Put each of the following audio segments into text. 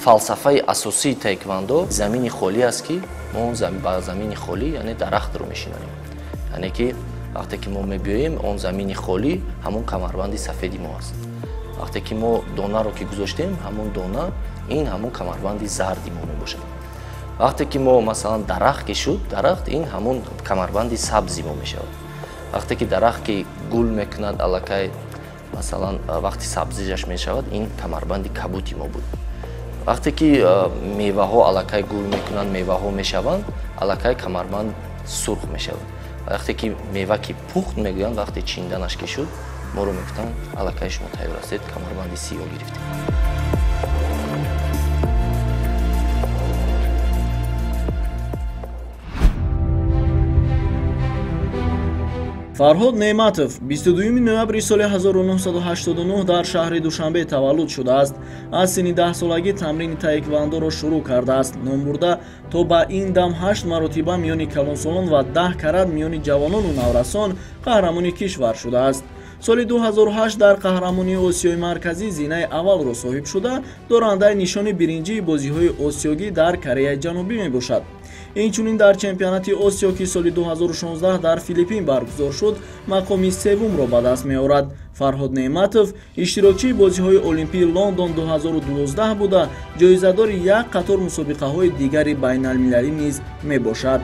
фалсафаи асосии таеквондо замини холӣ аст ки мо ба замини холӣ яъне дарахтро мешинонем. яъне ки вақте ки мо мебиёем он замини холӣ ҳамон камарбанди сафеди мо аст. вақте ки мо донаро ки гузоштем ҳамон дона ин ҳамон камарбанди зарди мо мебошад. вақте ки мо масалан дарахт ки шуд дарахт ин ҳамон камарбанди сабзи мо мешавад. вақте ки дарахт ки гул мекунад аллакай масалан вақти сабзижаш мешавад ин камарбанди кабути мо буд. вақте ки меваҳо аллакай гул мекунанд меваҳо мешаванд аллакай камарбанд сурх мешавад. вақте ки мева ки пухт мегӯянд вақте чинданаш ки шуд моро мегуфтанд аллакай шумо тайёр ҳастед камарбанди сиёҳ гирифтед. фарҳод неъматов 22 ноябри соли 1989 дар шаҳри душанбе таваллуд шудааст. аз синни 10 солагӣ тамрини таеквондоро шурӯъ кардааст. ном бурда то ба ин дам 8 маротиба миёни калонсолон ва 10 карат миёни ҷавонону наврасон қаҳрамони кишвар шудааст. соли 2008 дар қаҳрамонии осиёи марказӣ зинаи аввалро соҳиб шуда дорандаи нишони биринҷии бозиҳои осиёгӣ дар Кореяи Ҷанубӣ мебошад. инчунин дар чемпионати осиё ки соли 2016 дар Филиппин баргузор шуд мақоми севумро ба даст меорад. фарҳод неъматов иштирокчии бозиҳои олимпии Лондон 2012 буда ҷоизадори як қатор мусобиқаҳои дигари байналмилалӣ низ мебошад.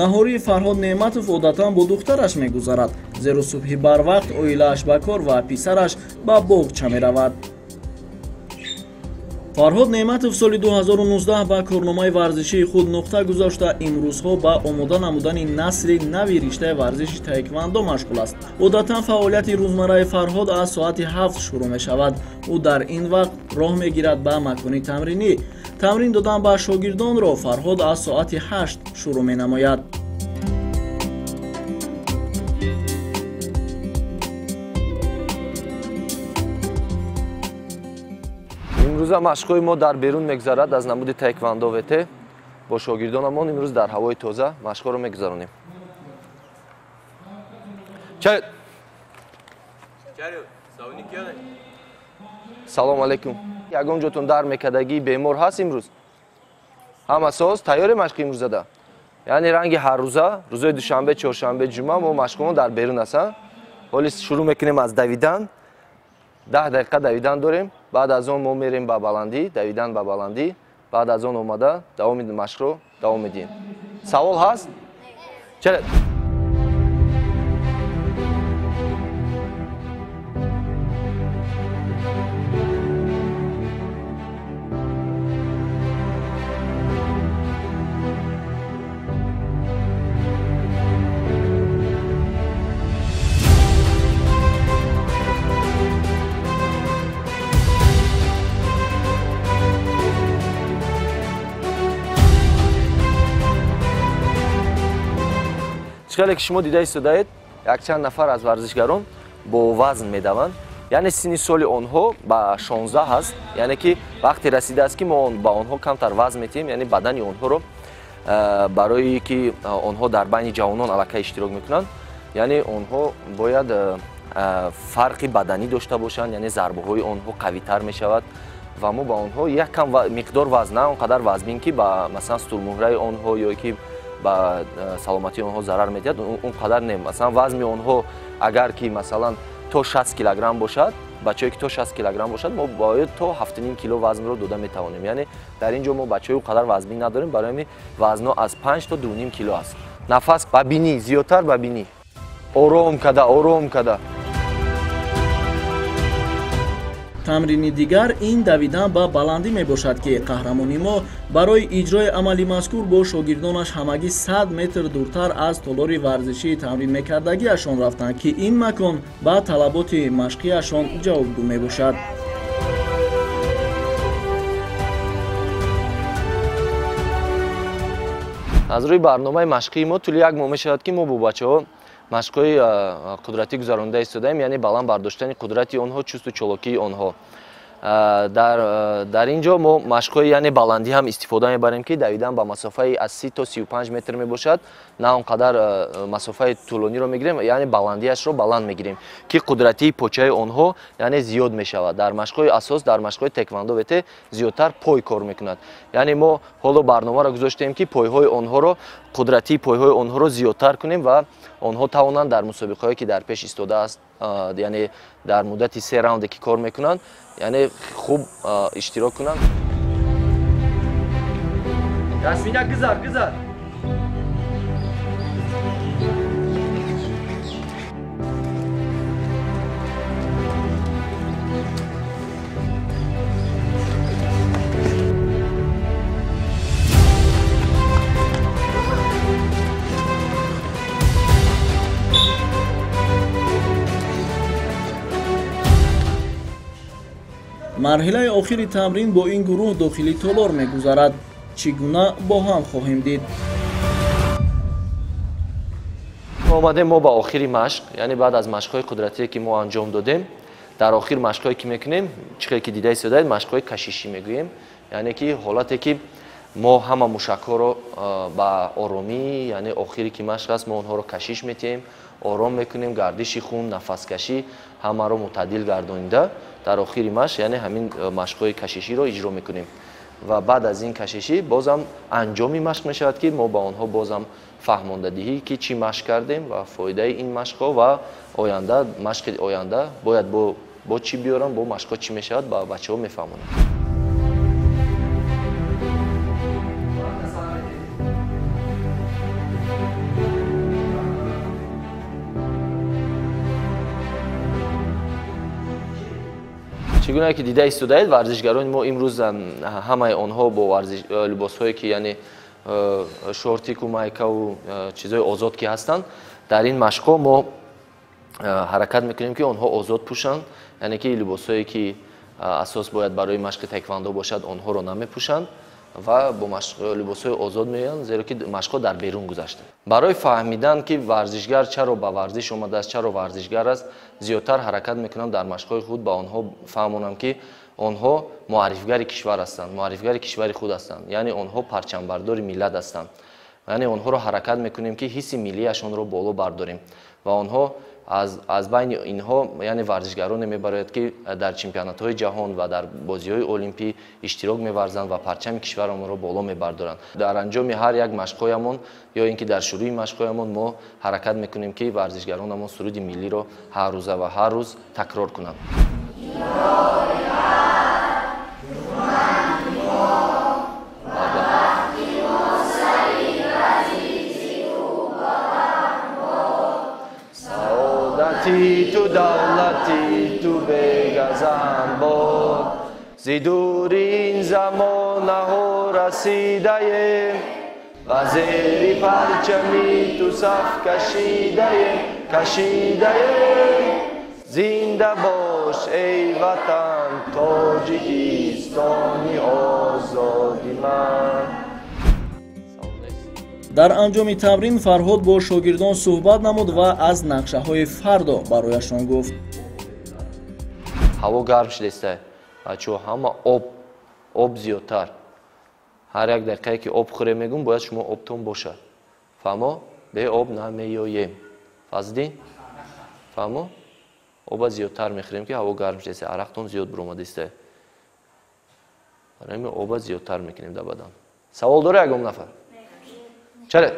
наҳории фарҳод неъматов одатан бо духтараш мегузарад, зеро субҳи барвақт оилааш ба кор ва писараш ба боғча меравад. фарҳод неъматов соли 2019 ба корномаи варзишии худ нуқта гузошта имрӯзҳо ба омода намудани насли нави риштаи варзиши таеквондо машғул аст. одатан фаъолияти рӯзмарраи фарҳод аз соати 7 шурӯъ мешавад. ӯ дар ин вақт роҳ мегирад ба макони тамринӣ. тамрин додан ба шогирдонро фарҳод аз соати 8 шурӯъ менамояд. имрӯза машқҳои мо дар берун мегузарад аз намуди таеквондо ВТ. бо шогирдонамон имрӯз дар ҳавои тоза машқҳоро мегузаронем. салом алейкум. ягон ҷотон дар мекардагӣ бемор ҳаст имрӯз? ҳама соз тайёре машқи имрӯзада? яъне ранги ҳаррӯза рӯзои душанбе, чоршанбе, ҷумъа мо машқҳои дар берун аст. ҳоли шурӯъ мекунем аз давидан. 10 дақиқа давидан дорем. баъд аз он мо мерем ба баландӣ, давидан ба баландӣ. баъд аз он омада давоми машқро давом медиҳем. савол ҳаст? чара? хеле ки шумо дида истодаед якчанд нафар аз варзишгарон бо вазн медаванд. яъне синни соли онҳо ба 16 ҳаст. яъне ки вақте расидааст ки мо ба онҳо камтар вазн метиҳем, яъне бадани онҳоро барои ки онҳо дар байни ҷавонон аллакай иштирок мекунанд, яъне онҳо бояд фарқи баданӣ дошта бошанд, яъне зарбаҳои онҳо қавитар мешавад ва мо ба онҳо якам миқдор вазн, на он қадар вазбин ки ба масалан стурмӯҳраи онҳо ё ки ба саломатии онҳо зарар медиҳад, он қадар не. масалан вазни онҳо агар ки масалан то 60 килограмм бошад, бачаҳое ки то 60 килограмм бошад, мо бояд то 7.5 кило вазнро дода метавонем. яъне дар ин ҷо мо бачаҳои қадар вазбин надорем, барои ҳамин вазно аз 5 то 2.5 кило аст. нафас ба бинӣ, зиёдтар ба бинӣ. ором када, ором када. тамрини дигар ин давидан ба баландӣ мебошад ки қаҳрамони мо барои иҷрои амали мазкур бо шогирдонаш ҳамагӣ 100 метр дуртар аз толори варзишии тамрин мекардагиашон рафтанд ки ин макон ба талаботи машқиашон ҷавобгӯ мебошад. аз рӯи барномаи машқии мо тӯли як моҳ мешавад ки мо бо бачаҳо машқҳои қудратӣ гузаронида истодаем, яъне баланд бардоштани қудрати онҳо, чусту чолокии онҳо. дар ин ҷо мо машқҳои яъне баландӣ ҳам истифода мебарем, ки давидан ба масофаи аз 30 то 35 метр мебошад. На он қадар масофаи тӯлониро мегирем, яъне баландиашро баланд мегирем, ки қудратии почаи онҳо яъне зиёд мешавад. Дар машқҳои асос, дар машқҳои теквондо вете зиёдтар пой кор мекунад. Яъне мо ҳоло барномаро гузоштем, ки пойҳои онҳоро, қудратии пойҳои онҳоро зиёдтар кунем ва онҳо тавонанд дар мусобиқаҳое, ки дар пеш истодааст, яъне дар муддати 3 раунде ки кор мекунанд, яъне хуб иштирок кунанд. Ясмина, гузар. марҳилаи охири тамрин бо ин гурӯҳ дохили толор мегузарад. чӣ гуна бо ҳам хоҳем дид. омадем мо ба охири машқ, яъне баъд аз машқҳои қудратие ки мо анҷом додем, дар охир машқҳое ки мекунем, чихе ки дида истодаед, машқҳои кашишӣ мегӯем, яъне ки ҳолате ки мо ҳама мушакҳоро ба оромӣ, яъне охири ки машқ аст, мо онҳоро кашиш метиҳем, ором мекунем, гардиши хун, нафаскашӣ ҳамаро мутаъддил гардонида дар охири машқ, яъне ҳамин машқҳои кашиширо иҷро мекунем. ва баъд аз ин кашишӣ бозам анҷоми машқ мешавад, ки мо ба онҳо бозам фаҳмондадиҳӣ, ки чӣ машқ кардем ва фоидаи ин машқҳо ва оянда, машқи оянда бояд бо чӣ биёрам, бо машқҳо чӣ мешавад, ба бачаҳо мефаҳмонам. чӣ гуна ки дида истодаед, варзишгарони мо имрӯз ҳамаи онҳо бо либосҳое ки яъне шортику майкаву чизҳои озод ки ҳастанд, дар ин машқҳо мо ҳаракат мекунем, ки онҳо озод пӯшанд, яъне ки либосҳое ки асос бояд барои машқи теквондо бошад, онҳоро намепӯшанд ва бо либосҳои озод меоянд, зеро ки машқҳо дар берун гузашта. Барои фаҳмидан ки варзишгар чаро ба варзиш омадааст, чаро варзишгар аст, зиёдтар ҳаракат мекунам дар машқҳои худ ба онҳо фаҳмонам, ки онҳо муаррифгари кишвар ҳастанд, муаррифгари кишвари худ ҳастанд, яъне онҳо парчамбардори миллат ҳастанд. яъне онҳоро ҳаракат мекунем, ки ҳисси миллияшонро боло бардорем ва онҳо аз байни инҳо, яъне варзишгароне мебарояд, ки дар чемпионатҳои ҷаҳон ва дар бозиҳои олимпӣ иштирок меварзанд ва парчами кишварамонро боло мебардоранд. Дар анҷоми ҳар як машқҳоямон ё ин ки дар шурӯи машқҳоямон мо ҳаракат мекунем, ки варзишгаронамон суруди миллиро ҳар рӯза ва ҳар рӯз такрор кунанд. Tu davlati tu begazan bod zidurin zamonaho rasidayem va zeri parchami tu saf kashidayem zinda bosh ey vatan tojikistoni ozodi man. дар анҷоми тамрин Фарҳод бо шогирдон суҳбат намуд ва аз нақшаҳои фардо барояшон гуфт. ҳаво гарм шудеста, бачаҳо ҳама об зиёдтар. ҳар як дақиқае ки об хӯре мегӯм, бояд шумо обтон бошад. фаҳмо? бе об намеёем. фаздин? фаҳмо? оба зиёдтар мехӯрем, ки ҳаво гарм шудеста, арақтон зиёд биромадеста. барои ин оба зиёдтар мекунем дар бадан. савол дора ягон нафар? Чаре?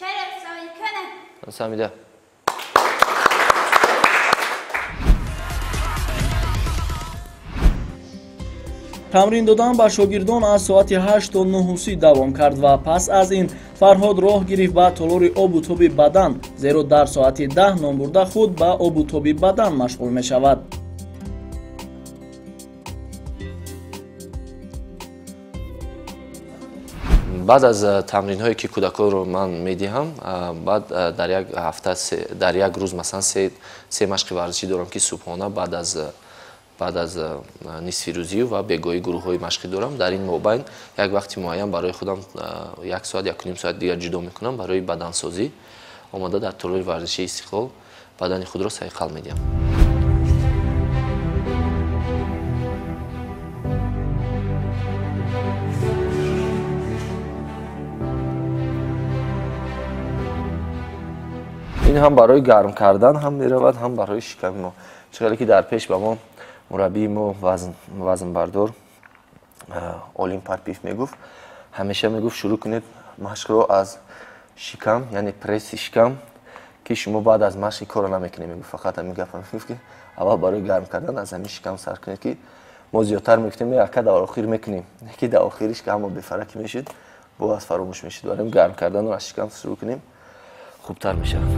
Чаре, савол кунам. Самида. тамрин додан ба шогирдон аз соати 8 то 9 давом кард ва пас аз ин Фарҳод роҳ гирифт ба толори обутоби бадан, зеро дар соати 10 ном бурда худ ба обутоби бадан машғул мешавад. баъд аз тамринҳое ки кӯдаконро ман медиҳам, баъд дар як ҳафта, дар як рӯз масалан се машқи варзишӣ дорам, ки субҳона баъд аз нисфирӯзию ва бегоҳӣ гурӯҳҳои машқӣ дорам. дар ин мобайн як вақти муайян барои худам 1 соат 1.5 соат дигар ҷудо мекунам барои бадансозӣ. омода дар толори варзиши истиқлол бадани худро сайқал медиҳам. ин ҳам барои гарм кардан ҳам меравад, ҳам барои шиками мо. Чиқаре ки дар пеш ба мо мураббии мо вазнбардор Олим Парпиев мегуфт, ҳамеша мегуфт шурӯъ кунед машқро аз шикам, яъне пресси шикам, ки шумо баъд аз машқи корро намекунед. Мегуфт фақат ҳамин гапа мегуфт ки аввал барои гарм кардан аз ҳамин шикам сар кунед, ки мо зиёдтар мекунем, якка дар охир мекунем, ки дар охириш ки ҳама бефараки мешуд, боаз фаромӯш мешуд. Барои гарм карданро аз шикам шурӯъ кунем, хубтар мешавад.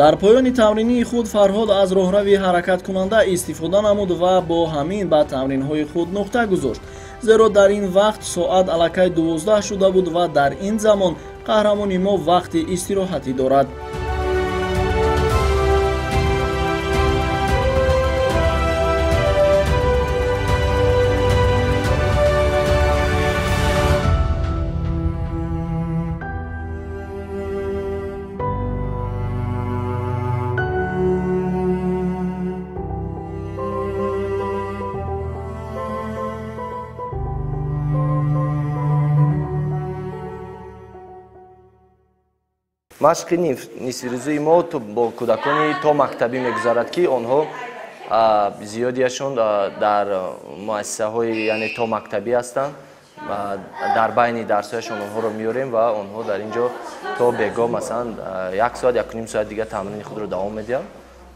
дар поёни тамрини худ Фарҳод аз роҳрави ҳаракаткунанда истифода намуд ва бо ҳамин ба тамринҳои худ нуқта гузошт, зеро дар ин вақт соат аллакай 12 шуда буд ва дар ин замон қаҳрамони мо вақти истироҳатӣ дорад. машқи нисфирӯзаи мо бо кӯдакони то мактабӣ мегузарад, ки онҳо зиёдияшон дар муассисаҳои яъне то мактабӣ ҳастанд. Дар байни дарсҳояшон онҳоро меёрем ва онҳо дар ин ҷо то бегоҳ масалан 1 соат 1.5 соат дига тамрини худро давом медиҳанд.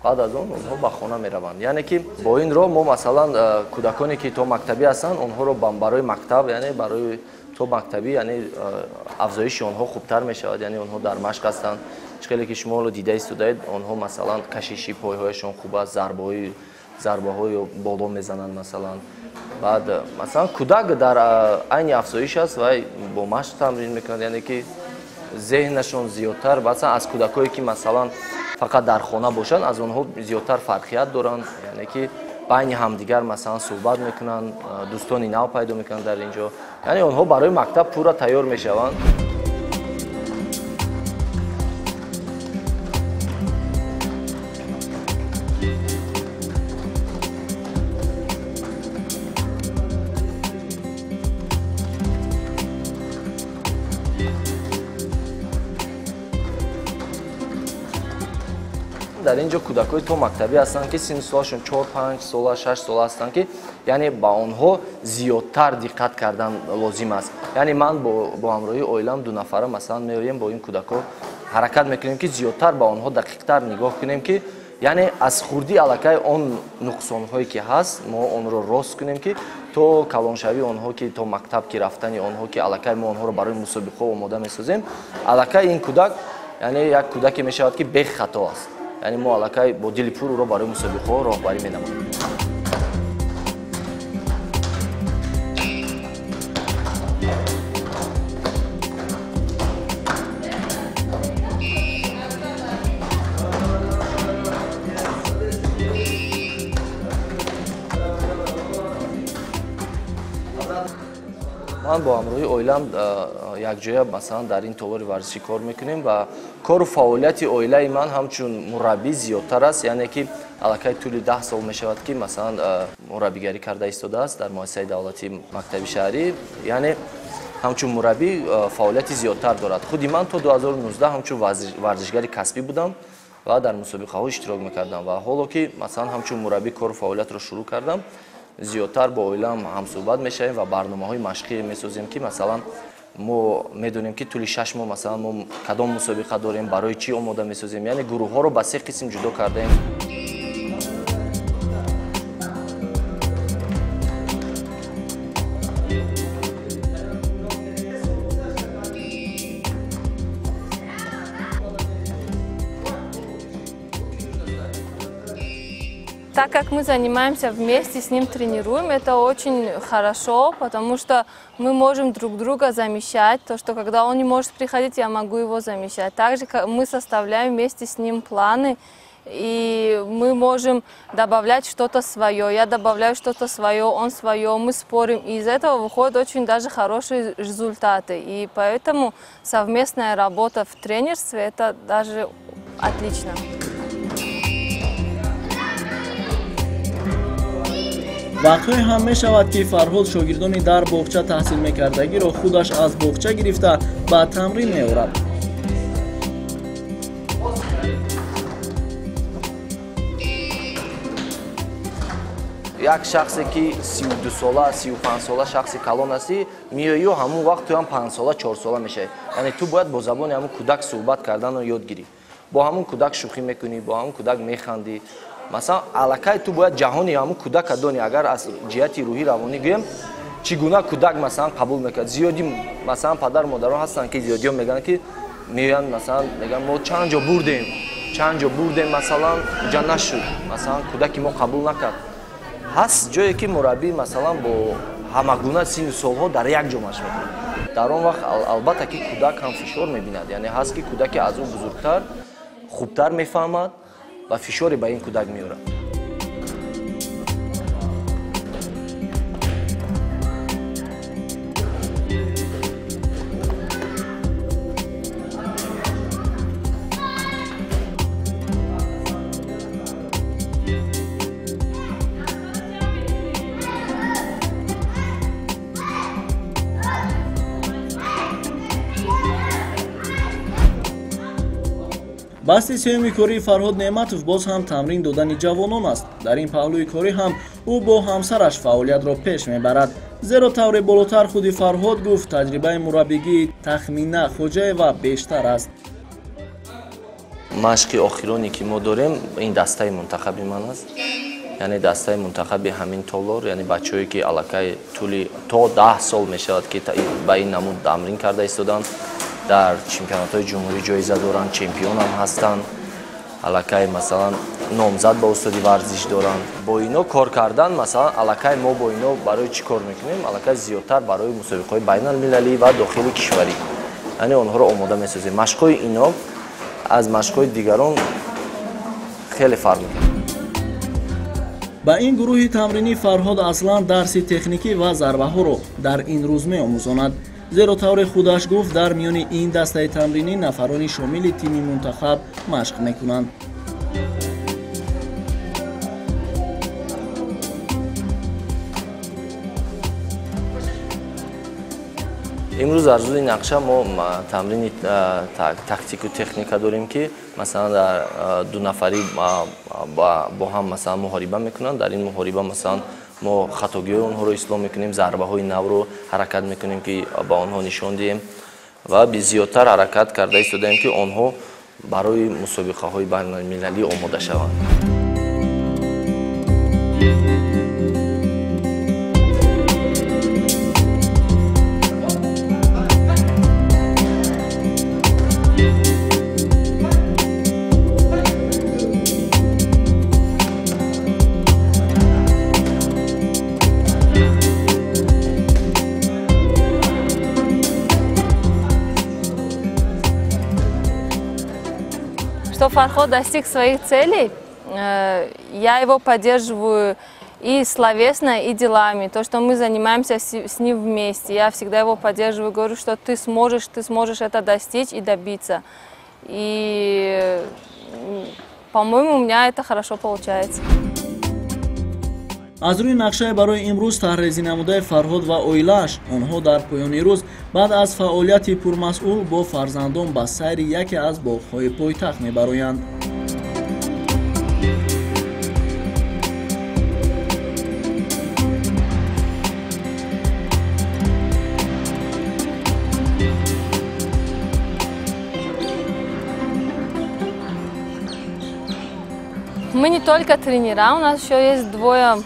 баъд аз он онҳо ба хона мераванд. Яъне ки бо ин роҳ мо масалан кӯдаконе ки то мактабӣ ҳастанд, онҳоро барои мактаб, яъне барои то мактабӣ, яъне афзоиши онҳо хубтар мешавад, яъне онҳо дар машқ ҳастанд. Чиқеле ки шумо дида истодаед, онҳо масалан кашиши пойҳояшон хуб аст, зарбаҳои боло мезананд масалан. Баъд масалан кӯдак дар айни афзоиш аст ва бо машқ тамрин мекунад, яъне ки зеҳнашон зиёдтар масалан аз кӯдакое ки масалан фақат дар хона бошанд, аз онҳо зиёдтар фарқият доранд, яъне ки байни ҳамдигар масалан суҳбат мекунанд, дӯстони нав пайдо мекунанд дар ин ҷо. Яъне онҳо барои мактаб пурра тайёр мешаванд. дар ин ҷо кӯдакои то мактабӣ ҳастанд, ки синни солашон 4-5 сола 6 сола ҳастанд, ки яъне ба онҳо зиёдтар диққат кардан лозим аст. Яъне ман бо ҳамроҳии оилам 2 нафара масалан меоем, бо ин кӯдако ҳаракат мекунем, ки зиёдтар ба онҳо дақиқтар нигоҳ кунем, ки яъне аз хурди аллакай он нуқсонҳое ки ҳаст мо онро рост кунем, ки то калоншавии онҳо ки то мактаб ки рафтани онҳо ки аллакай мо онҳоро барои мусобиқаҳо омода месозем, аллакай ин кӯдак яъне як кӯдаке мешавад ки бехато аст. яъне мо аллакай бо дили пур ӯро барои мусобиқаҳо роҳбарӣ менамоем. ман бо ҳамроҳии оилам якҷоя масалан дар ин толори варзишӣ кор мекунем ва кору фаъолияти оилаи ман ҳамчун мураббӣ зиёдтар аст, яъне ки аллакай тӯли 10 сол мешавад ки масалан мураббигарӣ карда истодааст дар муассисаи давлати мактаби шаҳрӣ, яъне ҳамчун мураббӣ фаъолияти зиёдтар дорад. худи ман то 2019 ҳамчун варзишгари касбӣ будам ва дар мусобиқаҳо иштирок мекардам ва ҳоло ки масалан ҳамчун мураббӣ кору фаъолиятро шурӯъ кардам, зиёдтар бо оилам ҳамсӯҳбат мешавем ва барномаҳои машқие месозем, ки масалан мо медонем ки тӯли 6 моҳ масалан мо кадом мусобиқа дорем, барои чӣ омода месозем, яъне гурӯҳҳоро ба 3 қисм ҷудо кардаем. Так как мы занимаемся вместе, с ним тренируем, это очень хорошо, потому что мы можем друг друга замещать. То, что когда он не может приходить, я могу его замещать. Также мы составляем вместе с ним планы, и мы можем добавлять что-то свое. Я добавляю что-то свое, он свое, мы спорим. И из этого выходят очень даже хорошие результаты. И поэтому совместная работа в тренерстве – это даже отлично. вақтҳое ҳам мешавад ки фарҳод шогирдони дар боғча таҳсил мекардагиро худаш аз боғча гирифта ба тамрин меорад. як шахсе ки 32 сола 35 сола шахси калон ҳастӣ, миёю ҳамун вақт ту ҳам 5 сола 4 сола мешавӣ. Яъне ту бояд бо забони ҳамун кӯдак суҳбат карданро ёд гирӣ. Бо ҳамун кӯдак шӯхӣ мекунӣ, бо ҳамун кӯдак механдӣ. Масалан, аллакай ту бояд ҷаҳони ҳамун кӯдака донӣ. Агар аз ҷиҳати рӯҳӣ равонӣ гӯем, чӣ гуна кӯдак масалан қабул мекард. Зиёди масалан падар модарон ҳастанд ки зиёдиё мегӯянд ки меоянд масалан мегӯянд мо чанд ҷо бурдем масалан ҷа нашуд. Масалан кӯдаки мо қабул накард. ҳаст ҷое ки мураббӣ масалан бо ҳамагуна синну солҳо дар як ҷо машқ мекунад. Дар он вақт албатта ки кӯдак ҳам фишор мебинад. Яъне ҳаст ки кӯдаки аз ӯ бузургтар хубтар мефаҳмад ва фишоре ба ин кӯдак меорад. басти сеюми кории фарҳод неъматов боз ҳам тамрин додани ҷавонон аст. дар ин паҳлӯи корӣ ҳам ӯ бо ҳамсараш фаъолиятро пеш мебарад. зеро тавре болотар худи фарҳод гуфт таҷрибаи мураббигии Тахмина Хоҷаева бештар аст. машқи охироне ки мо дорем ин дастаи мунтахаби ман аст. яъне дастаи мунтахаби ҳамин толор, яъне бачаҳое ки аллакай тӯли то 10 сол мешавад ки ба ин намуд тамрин карда истоданд. дар чемпионатҳои ҷумҳурӣ ҷоиза доранд, чемпион ҳам ҳастанд. аллакай масалан номзад ба устоди варзиш доранд. Бо ино кор кардан масалан аллакай мо бо ино барои чӣ кор мекунем? Аллакай зиёдтар барои мусобиқаҳои байналмилалӣ ва дохили кишварӣ. яъне онҳоро омода месозем. машқҳои ино аз машқҳои дигарон хеле фарқ мекунад. ба ин гурӯҳи тамринӣ фарҳод аслан дарси техникӣ ва зарбаҳоро дар ин рӯз меомӯзонад. зеро тавре худаш гуфт дар миёни ин дастаи тамринӣ нафарони шомили тими мунтахаб машқ мекунанд. имрӯз аз рӯи нақша мо тамрини тактику техника дорем ки масалан дар ду нафарӣ бо ҳам масалан муҳориба мекунанд. дар ин муҳориба масалан мо хатогиҳои онҳоро ислоҳ мекунем, зарбаҳои навро ҳаракат мекунем ки ба онҳо нишон диҳем ва зиёдтар ҳаракат карда истодаем ки онҳо барои мусобиқаҳои байналмилалӣ омода шаванд. Что Фарход достиг своих целей, я его поддерживаю и словесно, и делами. То, что мы занимаемся с ним вместе. Я всегда его поддерживаю, говорю, что ты сможешь это достичь и добиться. И, по-моему, у меня это хорошо получается. аз рӯи нақшае барои имрӯз таҳрезӣ намудаи фарҳод ва оилааш, онҳо дар поёни рӯз баъд аз фаъолияти пурмасъул бо фарзандон ба сайри яке аз боғҳои пойтахт мебароянд. только тренера, у нас еще есть двое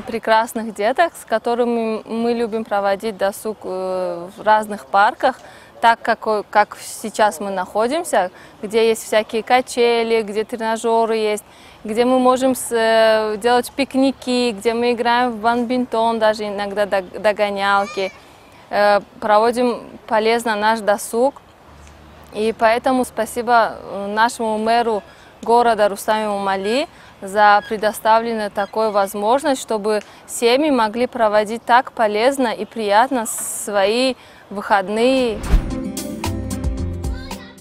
прекрасных деток, с которыми мы любим проводить досуг в разных парках, так как сейчас мы находимся, где есть всякие качели, где тренажеры есть, где мы можем делать пикники, где мы играем в бадминтон, даже иногда догонялки, проводим полезно наш досуг. И поэтому спасибо нашему мэру города Рустаму Умали за предоставленную такую возможность, чтобы семьи могли проводить так полезно и приятно свои выходные.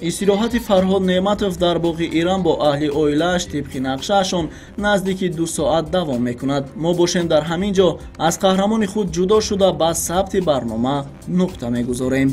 истироҳати Фарҳод Неъматов дар боғи Иран бо аҳли оилааш тибқи нақшаашон наздики 2 соат давом мекунад. мо бошем дар ҳамин ҷо аз қаҳрамони худ ҷудо шуда ба сабти барнома нуқта мегузорем.